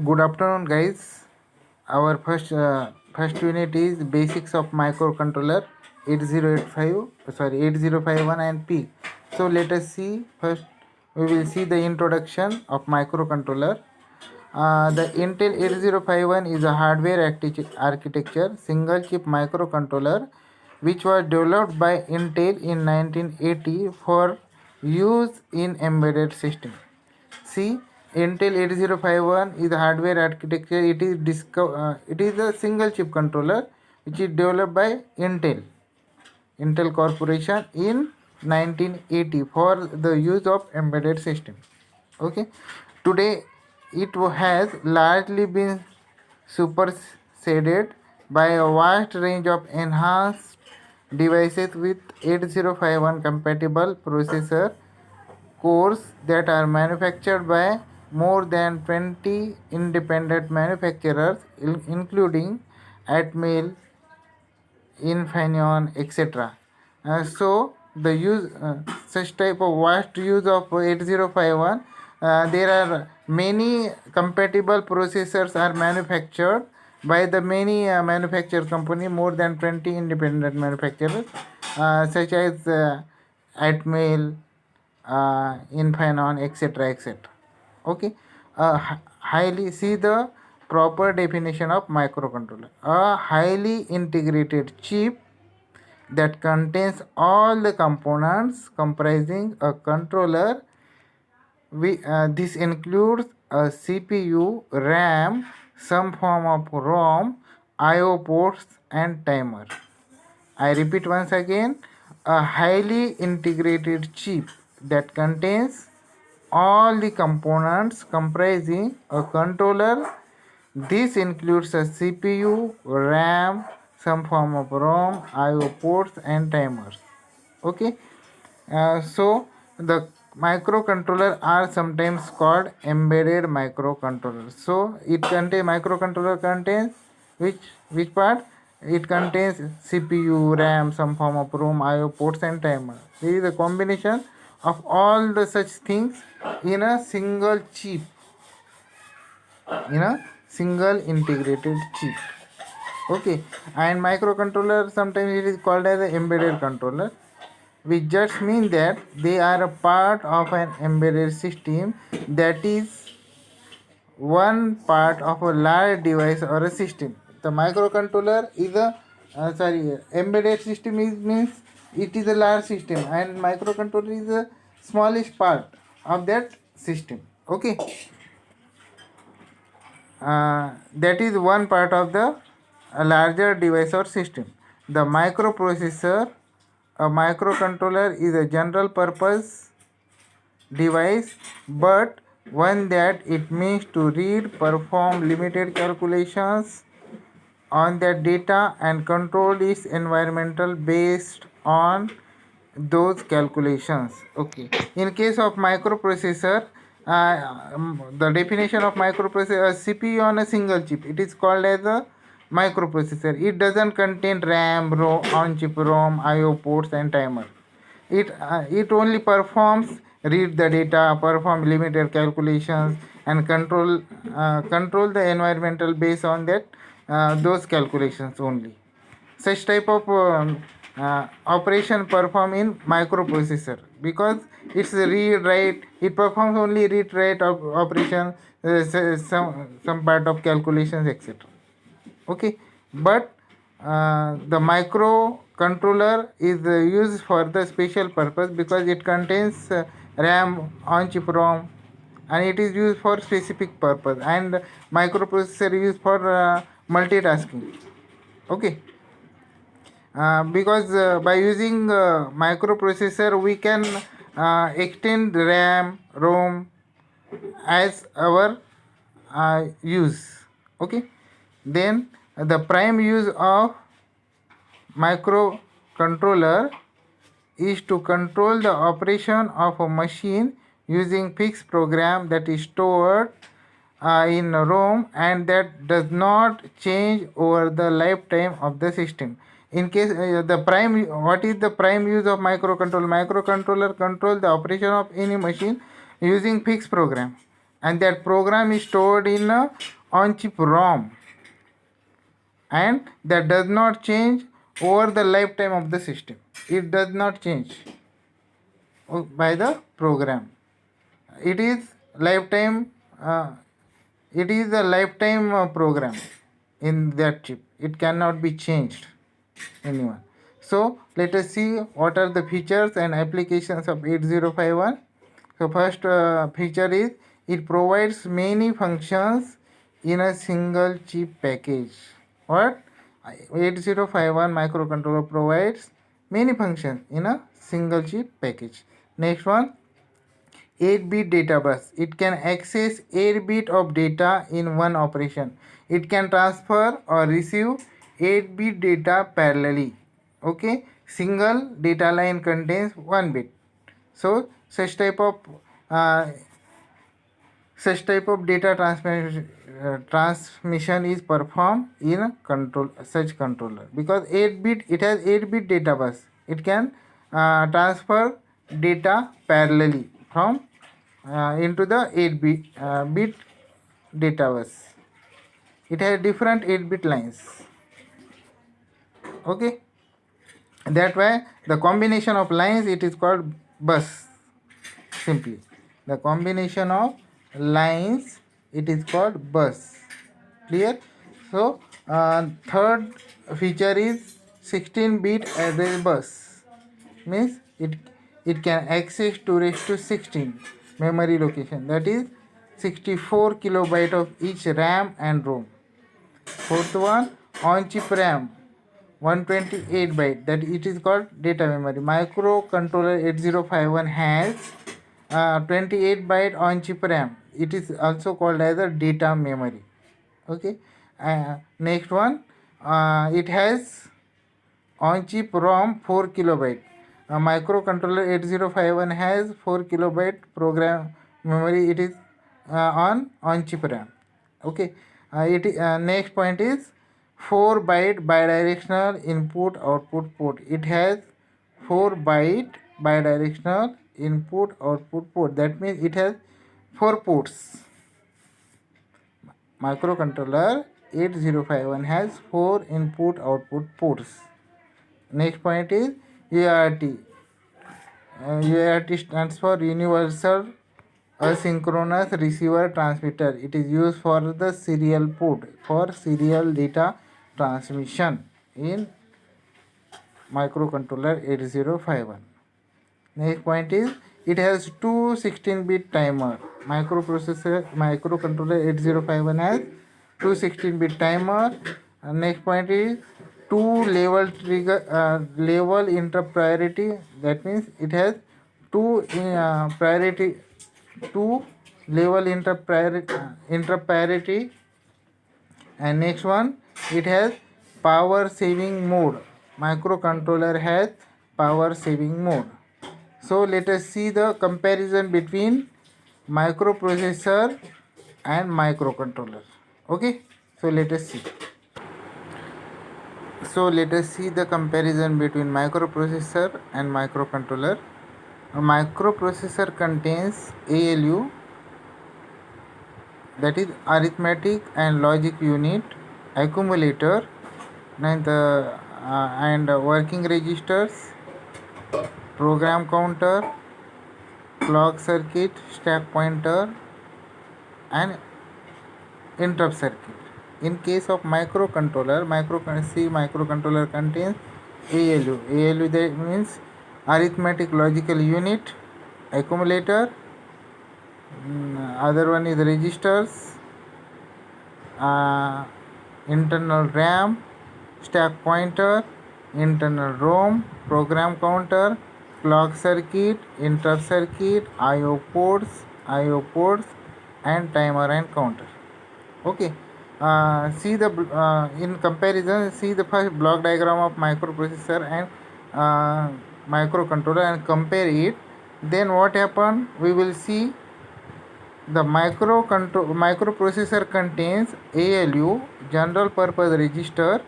Good afternoon, guys. Our first unit is basics of microcontroller 8085, sorry 8051 and P. So let us see first. We will see the introduction of microcontroller. The Intel 8051 is a hardware architecture single chip microcontroller which was developed by Intel in 1980 for use in embedded systems. See, Intel 8051 is a hardware architecture. It is a single chip controller which is developed by Intel Corporation in 1980 for the use of embedded system. Okay, today it has largely been superseded by a vast range of enhanced devices with 8051 compatible processor cores that are manufactured by more than 20 independent manufacturers, including Atmel, Infineon, etc. So the use such type of vast use of 8051, there are many compatible processors are manufactured by the many manufacturer company, more than 20 independent manufacturers, such as Atmel, Infineon, etc., etc. Okay, highly see the proper definition of microcontroller: a highly integrated chip that contains all the components comprising a controller. This includes a CPU, RAM, some form of ROM, I/O ports, and timer. I repeat once again: a highly integrated chip that contains all the components comprising a controller. This includes a CPU, RAM, some form of ROM, I/O ports, and timers. Okay, so the microcontroller are sometimes called embedded microcontrollers. So it contains microcontroller contains which part? It contains CPU, RAM, some form of ROM, I/O ports, and timer. This is a combination of all the such things in a single chip, in a single integrated chip. Okay, and microcontroller sometimes it is called as an embedded controller, which just mean that they are a part of an embedded system, that is one part of a large device or a system. The microcontroller is a embedded system is means it is a large system, and microcontroller is a smallest part of that system. Okay, that is one part of the larger device or system. The microprocessor, a microcontroller, is a general purpose device, but one that it means to read, perform limited calculations on that data and control its environmental based on those calculations. Okay, in case of microprocessor, the definition of microprocessor: a CPU on a single chip, it is called as a microprocessor. It doesn't contain RAM, on chip ROM, IO ports, and timer. It only performs read the data, perform limited calculations, and control the environmental based on that those calculations only. Such type of operation perform in microprocessor, because it's a read write, it performs only read write operation, some part of calculations, etc. Okay, but the microcontroller is used for the special purpose because it contains RAM, on chip ROM, and it is used for specific purpose, and microprocessor used for multitasking. Okay, because by using microprocessor we can extend RAM, ROM as our use. Okay, then the prime use of microcontroller is to control the operation of a machine using fixed program that is stored in ROM and that does not change over the lifetime of the system. In case the prime, what is the prime use of microcontroller? Microcontroller control the operation of any machine using fixed program, and that program is stored in a on-chip ROM, and that does not change over the lifetime of the system. It does not change by the program. It is lifetime. It is a lifetime program in that chip. It cannot be changed anyone. So let us see what are the features and applications of 8051. So first feature is it provides many functions in a single chip package. What? 8051 microcontroller provides many functions in a single chip package. Next one, 8-bit data bus. It can access 8 bit of data in one operation. It can transfer or receive 8-bit data parallelly. Okay, single data line contains 1 bit. So uh, such type of data transmission is performed in a such controller, because 8-bit, it has 8-bit data bus. It can transfer data parallelly from into the 8-bit data bus. It has different 8-bit lines. Okay, that way the combination of lines, it is called bus. Simply, the combination of lines, it is called bus. Clear? So third feature is 16-bit address bus. Means it can access to raise to 16 memory location, that is 64 kilobyte of each RAM and ROM. Fourth one, on chip RAM 128 byte, that it is called data memory. Microcontroller 8051 has 28 byte on chip RAM. It is also called as a data memory. Okay. Next one, it has on chip ROM 4 kilobyte. Microcontroller 8051 has 4 kilobyte program memory. It is on chip RAM. Okay. Next point is 4 byte bidirectional input output port. It has 4 byte bidirectional input output port. That means it has 4 ports. Microcontroller 8051 has 4 input output ports. Next point is UART. UART stands for Universal Asynchronous Receiver Transmitter. It is used for the serial port, for serial data transmission in microcontroller 8051. Next point is it has two 16-bit timer. Microcontroller 8051 has two 16-bit timer. Next point is two level trigger level interrupt priority. That means it has two priority, two level interrupt priority. And next one, it has power saving mode. Microcontroller has power saving mode. So let us see the comparison between microprocessor and microcontroller. Okay, so let us see. So let us see the comparison between microprocessor and microcontroller. A microprocessor contains ALU, that is arithmetic and logic unit, accumulator, and working registers, program counter, clock circuit, stack pointer, and interrupt circuit. In case of microcontroller, microcontroller contains ALU. ALU, that means arithmetic logical unit, accumulator, other one is registers, internal RAM, stack pointer, internal ROM, program counter, clock circuit, interrupt circuit, IO ports, and timer and counter. Okay. See the in comparison, see the first block diagram of microprocessor and microcontroller and compare it. Then what happened? We will see the microprocessor contains ALU, general purpose register,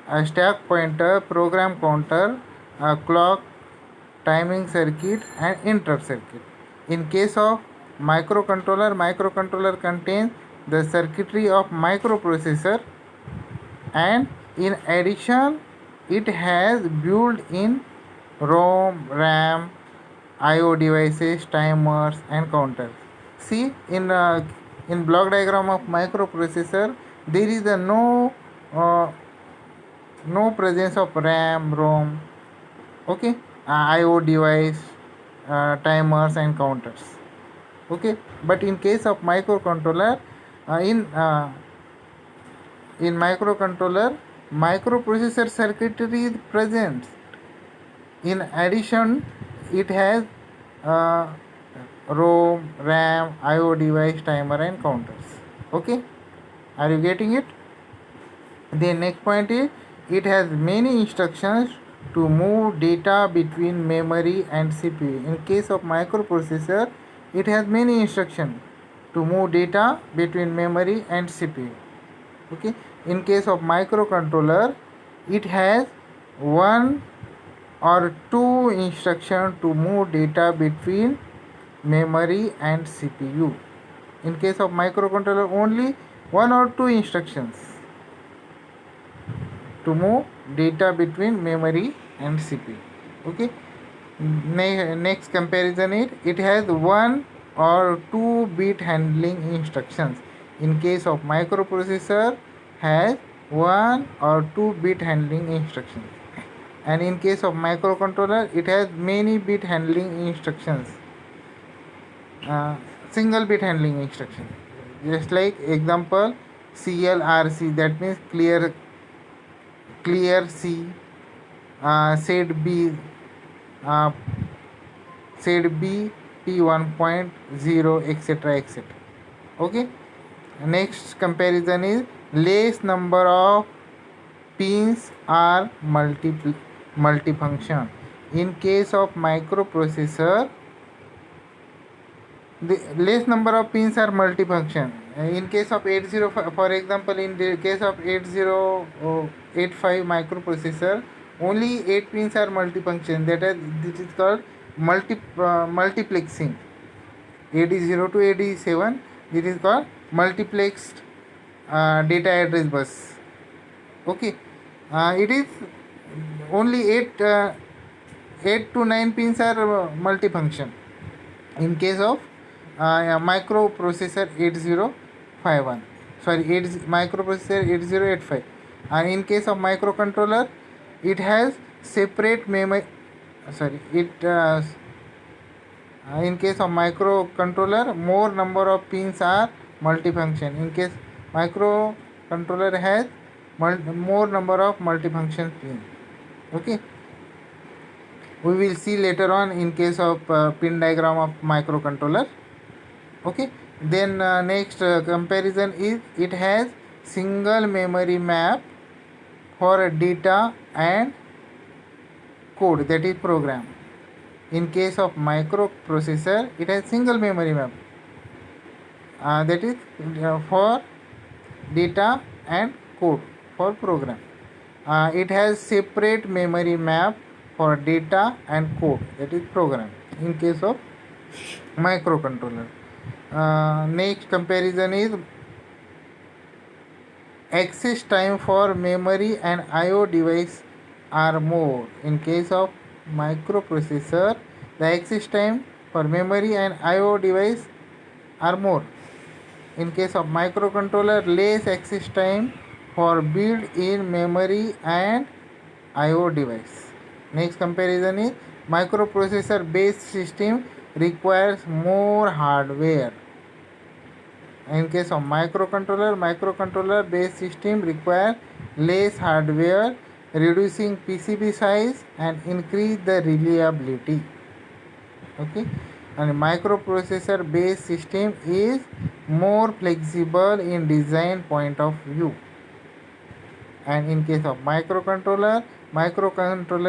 a stack pointer, program counter, a clock, timing circuit, and interrupt circuit. In case of Microcontroller contains the circuitry of microprocessor, and in addition it has built-in ROM, RAM, IO devices, timers, and counters. See, in block diagram of microprocessor, there is a uh, no presence of RAM, ROM, okay, IO device, timers, and counters. Okay, but in case of microcontroller, uh, in uh, in microcontroller, microprocessor circuitry is present. In addition, it has uh, ROM, RAM, IO device, timer, and counters. Okay, are you getting it? The next point is it has many instructions to move data between memory and CPU. In case of microprocessor, it has many instructions to move data between memory and CPU. Okay, in case of microcontroller, it has one or two instructions to move data between memory and CPU. In case of microcontroller, only one or two instructions to move data between memory and CPU. Okay, next comparison is it has one or two bit handling instructions. In case of microprocessor, has one or two bit handling instructions, and in case of microcontroller it has many bit handling instructions, single bit handling instruction, just like example CLRC, that means clear C, set B, uh, set B, P1.0, etc., etc. Okay, next comparison is less number of pins are multifunction. In case of microprocessor, the less number of pins are multifunction. In case of 80, for example, in the case of 8085 microprocessor, only 8 pins are multifunction. This is called multiplexing. 80 to 87, this is called multiplexed data address bus. Okay, it is only 8 to 9 pins are multifunction. In case of microprocessor 8051, sorry, microprocessor 8085, and in case of microcontroller, it has separate memory, sorry, in case of microcontroller, more number of pins are multifunction. In case microcontroller has more number of multifunction pins. Okay, we will see later on in case of pin diagram of microcontroller. Okay, then next comparison is it has single memory map for data and code, that is program. In case of microprocessor, it has single memory map, that is for data and code for program. It has separate memory map for data and code, that is program, in case of microcontroller. Next comparison is access time for memory and IO device are more. In case of microprocessor, the access time for memory and IO device are more. In case of microcontroller, less access time for built-in memory and IO device. Next comparison is microprocessor based system requires more hardware. In case of microcontroller based system require less hardware, reducing PCB size and increase the reliability. Okay, and microprocessor based system is more flexible in design point of view. And in case of microcontroller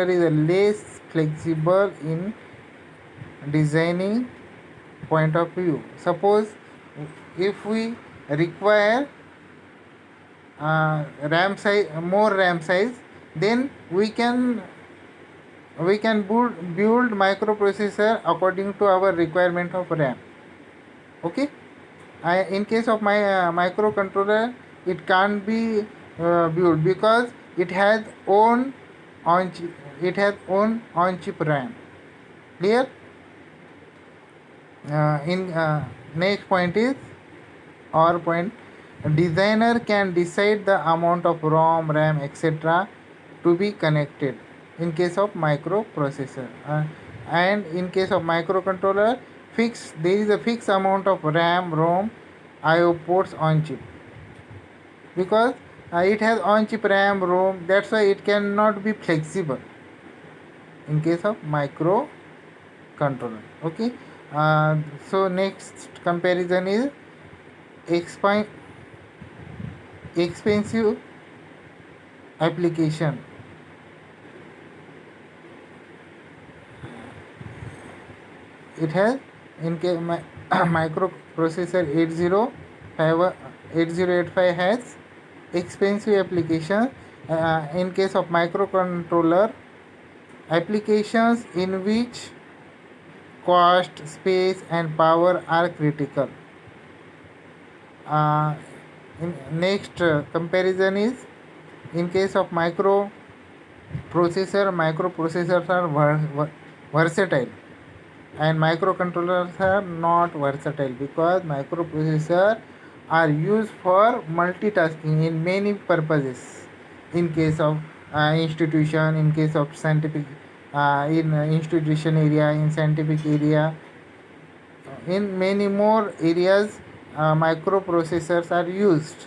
is less flexible in designing point of view. Suppose if we require more RAM size, then we can build microprocessor according to our requirement of RAM. Okay. In case of my microcontroller, it can't be built because it has own on chip, it has own on chip RAM. Clear? In Next point is, or point, designer can decide the amount of ROM, RAM, etc. to be connected in case of microprocessor. And in case of microcontroller, there is a fixed amount of RAM, ROM, IO ports on chip, because it has on chip RAM, ROM. That's why it cannot be flexible in case of microcontroller. Okay. So next comparison is expi- expensive application. It has microprocessor 8085 has expensive application. In case of microcontroller, applications in which cost, space, and power are critical. Uh, Next comparison is, in case of microprocessors are versatile, and microcontrollers are not versatile, because microprocessors are used for multitasking in many purposes. In case of institution, in case of scientific, in institution area, in scientific area, in many more areas, microprocessors are used.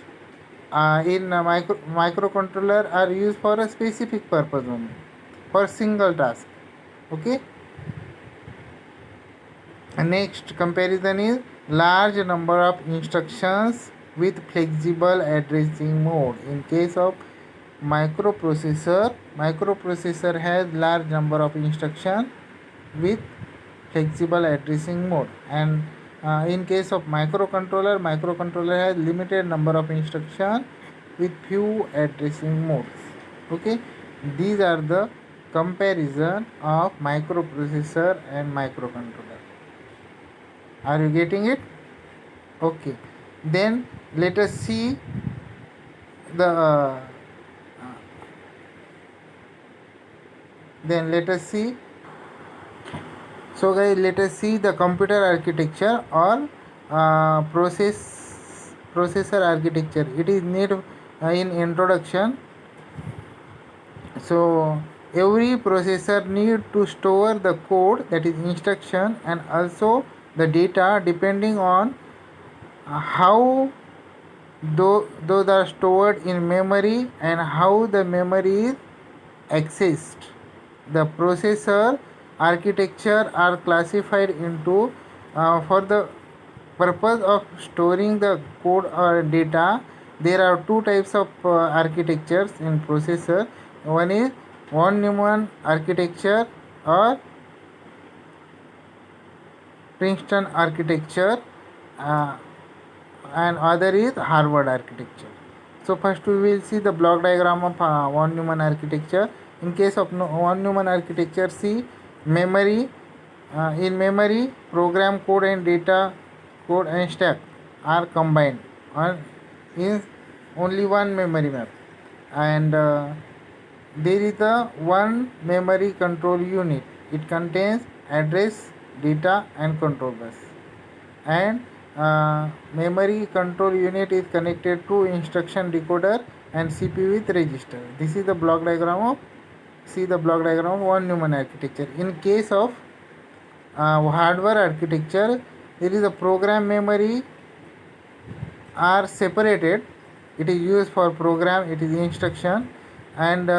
Microcontroller are used for a specific purpose only, for single task. Okay. Next comparison is large number of instructions with flexible addressing mode. In case of microprocessor has large number of instructions with flexible addressing mode. And in case of microcontroller has limited number of instructions with few addressing modes. Okay. These are the comparison of microprocessor and microcontroller. Are you getting it? Okay. Then let us see the then let us see so guys, let us see the computer architecture, or processor architecture. It is need in introduction. So every processor need to store the code, that is instruction, and also the data, depending on how those are stored in memory and how the memory is accessed. The processor architecture are classified into, for the purpose of storing the code or data, there are two types of architectures in processor. One is von Neumann architecture or Princeton architecture, uh, and other is Harvard architecture. So first we will see the block diagram of von Neumann architecture. In case of von Neumann architecture, see memory. In memory, program code and data code and stack are combined on in only one memory map, and there is a one memory control unit. It contains address, data, and control bus. And memory control unit is connected to instruction decoder and CPU with register. This is the block diagram of von Neumann architecture. In case of hardware architecture, there is a program memory are separated. It is used for program, it is instruction, and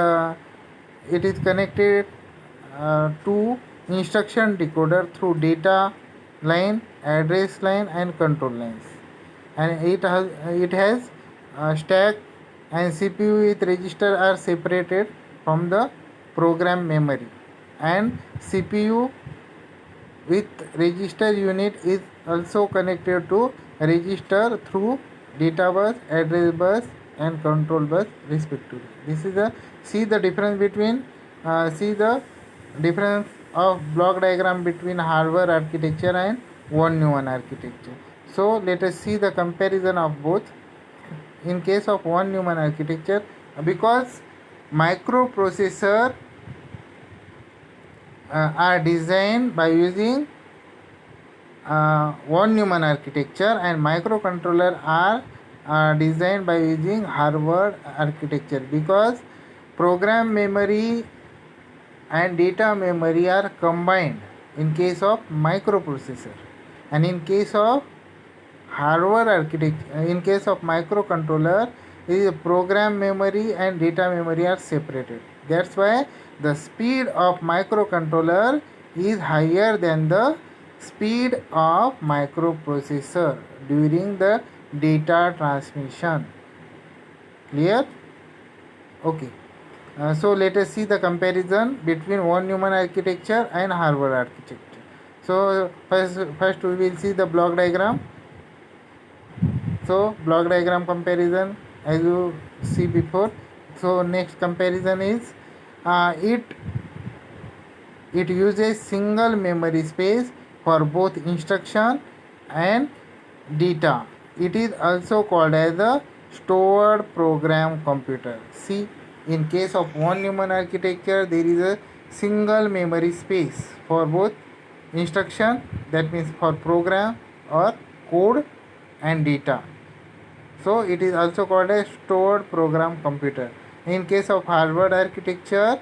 it is connected to instruction decoder through data line, address line, and control lines. And it has stack and CPU with register are separated from the program memory, and CPU with register unit is also connected to register through data bus, address bus, and control bus respectively. This is the see the difference of block diagram between hardware architecture and von Neumann architecture. So let us see the comparison of both. In case of von Neumann architecture, because microprocessor are designed by using von Neumann architecture, and microcontroller are designed by using Harvard architecture, because program memory and data memory are combined in case of microprocessor, and in case of Harvard architecture, in case of microcontroller, is program memory and data memory are separated. That's why the speed of microcontroller is higher than the speed of microprocessor during the data transmission. Clear? Okay. So let us see the comparison between von Neumann architecture and Harvard architecture. So first we will see the block diagram. So block diagram comparison, as you see before. So next comparison is it uses single memory space for both instruction and data. It is also called as a stored program computer. See, in case of von Neumann architecture, there is a single memory space for both instruction, that means for program or code, and data. So it is also called a stored program computer. In case of Harvard architecture,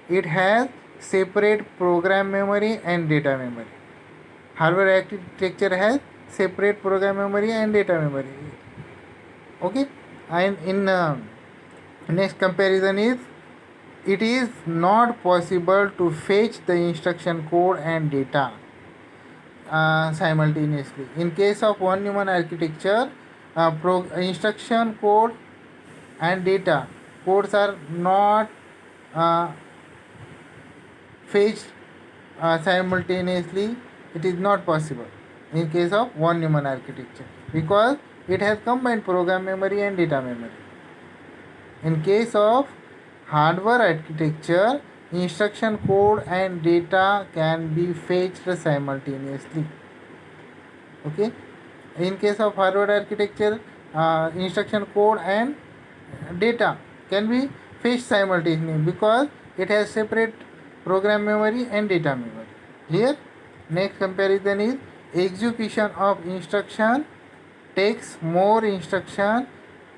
it has separate program memory and data memory. Harvard architecture has separate program memory and data memory. Okay, and in next comparison is, it is not possible to fetch the instruction code and data simultaneously. In case of von Neumann architecture, instruction code and data codes are not fetched simultaneously. It is not possible in case of von Neumann architecture, because it has combined program memory and data memory. In case of Harvard architecture, instruction code and data can be fetched simultaneously. Okay, in case of Harvard architecture, instruction code and data can be fetched simultaneously, because it has separate program memory and data memory. Here, next comparison is, execution of instruction takes more instruction,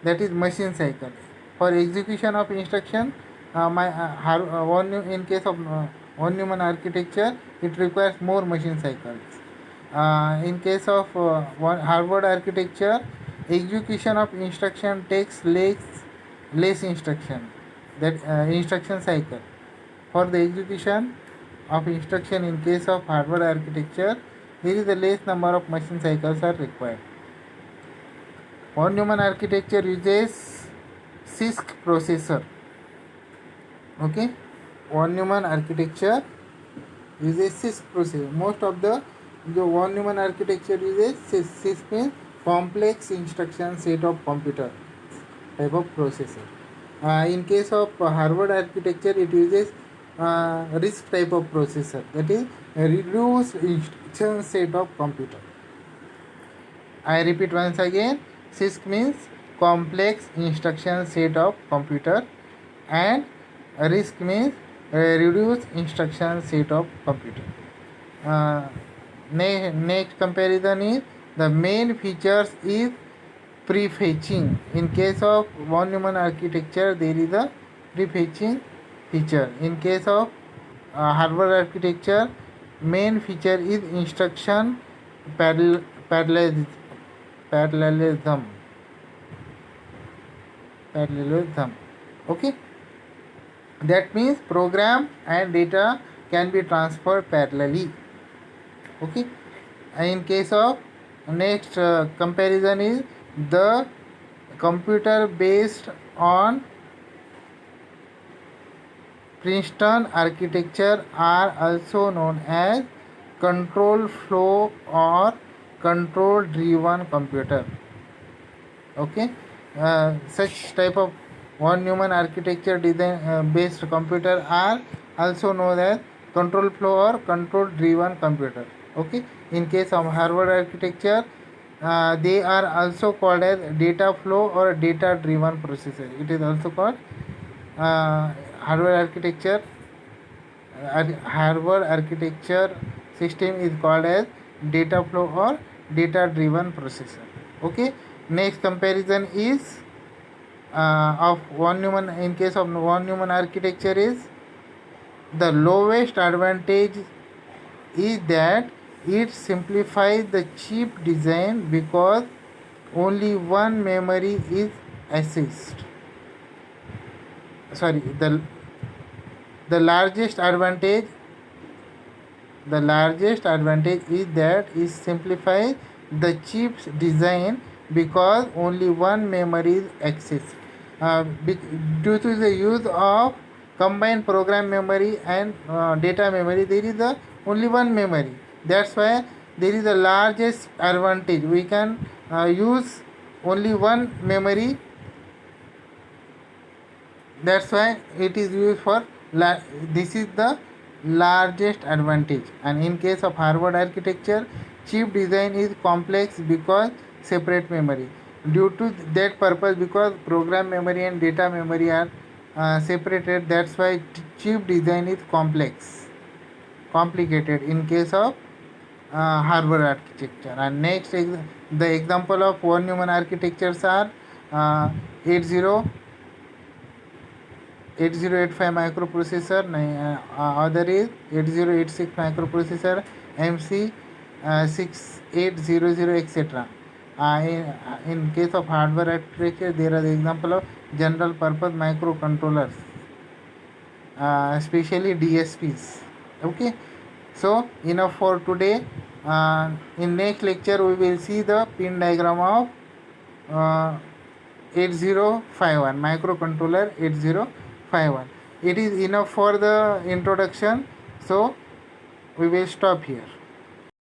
that is machine cycle. For execution of instruction, in case of von Neumann architecture, it requires more machine cycles. In case of Harvard architecture, execution of instruction takes less instruction, that instruction cycle. For the execution of instruction in case of Harvard architecture, there is a less number of machine cycles are required. Von Neumann architecture uses CISC processor. Okay, von Neumann architecture uses CISC processor. Most of the von Neumann architecture uses CISC, means complex instruction set of computer type of processor. In case of Harvard architecture, it uses RISC type of processor, that is reduced instruction set of computer. I repeat once again, CISC means complex instruction set of computer, and RISC means reduced instruction set of computer. Next comparison is, the main features is prefetching. In case of von Neumann architecture, there is a prefetching feature. In case of Harvard architecture, main feature is instruction parallelism. Okay, that means program and data can be transferred parallelly. Okay, in case of next comparison is, the computer based on Princeton architecture are also known as control flow or control driven computer. Okay, such type of von Neumann architecture design based computer are also known as control flow or control driven computer. Okay, in case of Harvard architecture, They are also called as data flow or data driven processor. It is also called hardware architecture. Hardware architecture system is called as data flow or data driven processor. Okay, next comparison is of von Neumann. In case of von Neumann architecture, is the lowest advantage is that it simplifies the chip design because only one memory is assessed. Sorry, the largest advantage is that it simplifies the chip's design because only one memory is accessed. Due to the use of combined program memory and data memory, there is only one memory. That's why there is the largest advantage. We can use only one memory. That's why it is used for this is the largest advantage. And in case of Harvard architecture, chip design is complex because separate memory. Due to that purpose, because program memory and data memory are separated, that's why chip design is complicated in case of Harvard architecture. And next, the example of von Neumann architectures are 80 8085 microprocessor, other is 8086 microprocessor, MC 6800, etc. In case of hardware architecture, there are the example of general purpose microcontrollers, especially DSPs. Okay, so enough for today. In next lecture, we will see the pin diagram of 8051 microcontroller 8051. It is enough for the introduction, so we will stop here.